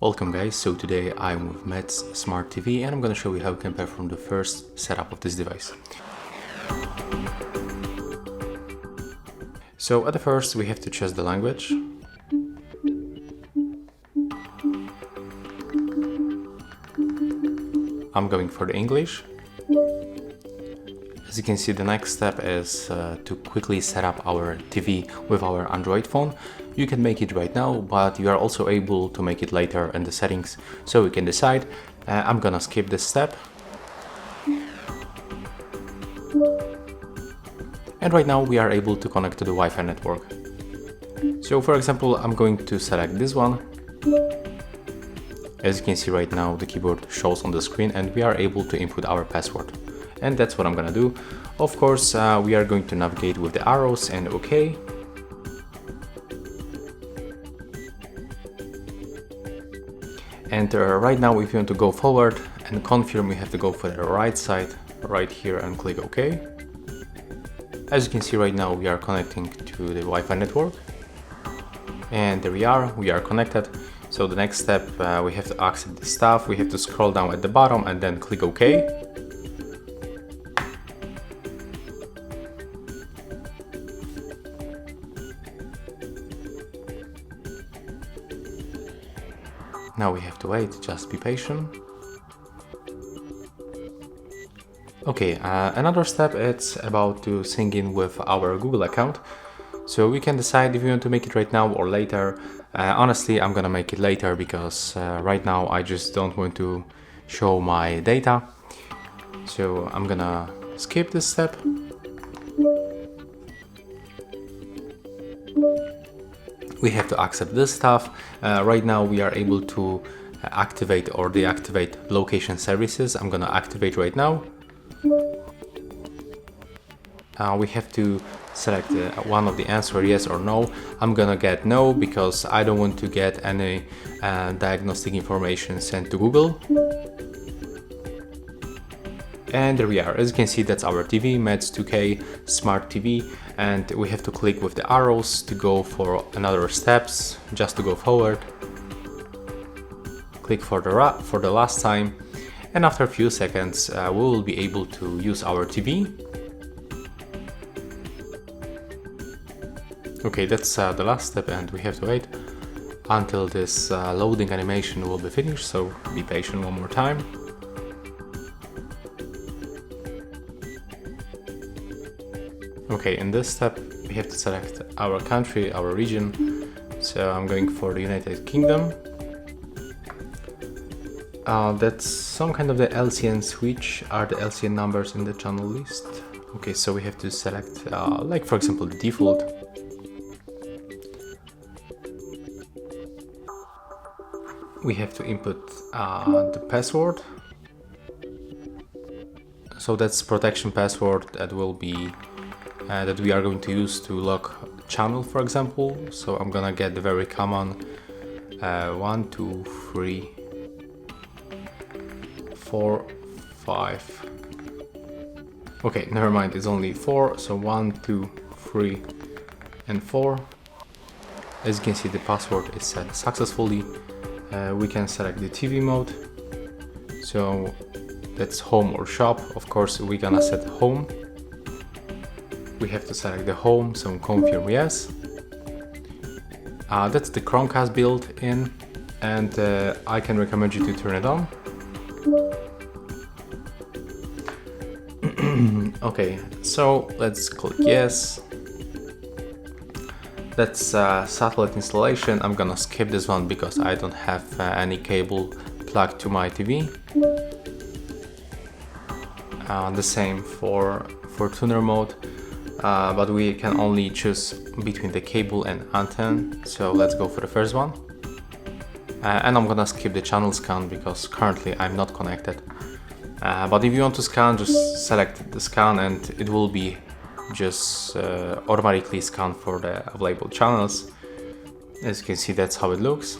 Welcome guys, so today I'm with Metz Smart TV and I'm gonna show you how you can perform the first setup of this device. So at the first we have to choose the language. I'm going for the English. As you can see, the next step is to quickly set up our TV with our Android phone. You can make it right now, but you are also able to make it later in the settings, so we can decide. I'm gonna skip this step. And right now we are able to connect to the Wi-Fi network. So for example, I'm going to select this one. As you can see right now, the keyboard shows on the screen and we are able to input our password. And that's what I'm gonna do. Of course, we are going to navigate with the arrows and OK. And right now, if you want to go forward and confirm, you have to go for the right side, right here, and click OK. As you can see right now, we are connecting to the Wi-Fi network. And there we are connected. So the next step, we have to accept the stuff. We have to scroll down at the bottom and then click OK. Now we have to wait, just be patient. Okay, another step is about to sync in with our Google account. So we can decide if you want to make it right now or later. Honestly, I'm gonna make it later because right now I just don't want to show my data. So I'm gonna skip this step. We have to accept this stuff. Right now we are able to activate or deactivate location services. I'm gonna activate right now. We have to select one of the answer, yes or no. I'm gonna get no because I don't want to get any diagnostic information sent to Google. And there we are. As you can see, that's our TV, Metz 2K Smart TV, and we have to click with the arrows to go for another steps, just to go forward. Click for the last time, and after a few seconds, we will be able to use our TV. Okay, that's the last step, and we have to wait until this loading animation will be finished. So be patient one more time. Okay, in this step we have to select our country, our region. So I'm going for the United Kingdom. That's some kind of the LCN switch, are the LCN numbers in the channel list. Okay, so we have to select like for example the default. We have to input the password. So that's protection password that will be that we are going to use to lock channel, for example. So I'm gonna get the very common 1, 2, 3, 4, 5. Okay, never mind, it's only 4. So 1, 2, 3, and 4. As you can see, the password is set successfully. We can select the TV mode. So that's home or shop. Of course, we're gonna set home. We have to select the home, so confirm yes. That's the Chromecast built in, and I can recommend you to turn it on. Okay, so let's click yes. That's satellite installation. I'm gonna skip this one because I don't have any cable plugged to my TV. The same for tuner mode. But we can only choose between the cable and antenna, so let's go for the first one. And I'm gonna skip the channel scan because currently I'm not connected. But if you want to scan, just select the scan and it will be just automatically scan for the available channels. As you can see, that's how it looks.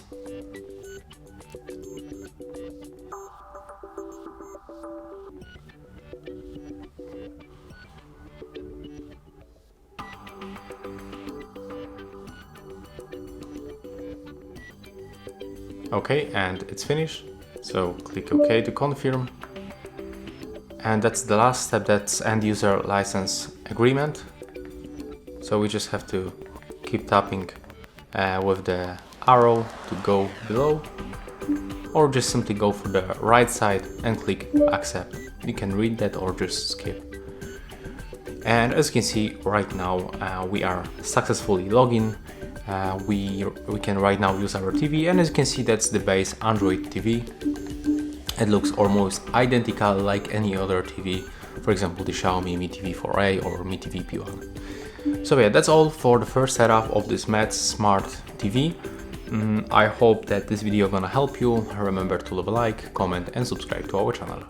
Okay, and it's finished. So click OK to confirm. And that's the last step, that's end user license agreement. So we just have to keep tapping with the arrow to go below, or just simply go for the right side and click accept. You can read that or just skip. And as you can see right now, we are successfully logged in. We can right now use our TV, and as you can see, that's the base Android TV. It looks almost identical like any other TV, for example the Xiaomi Mi TV 4a or Mi TV P1. So yeah, that's all for the first setup of this Metz Smart TV. I hope that this video gonna help you. Remember to leave a like, comment and subscribe to our channel.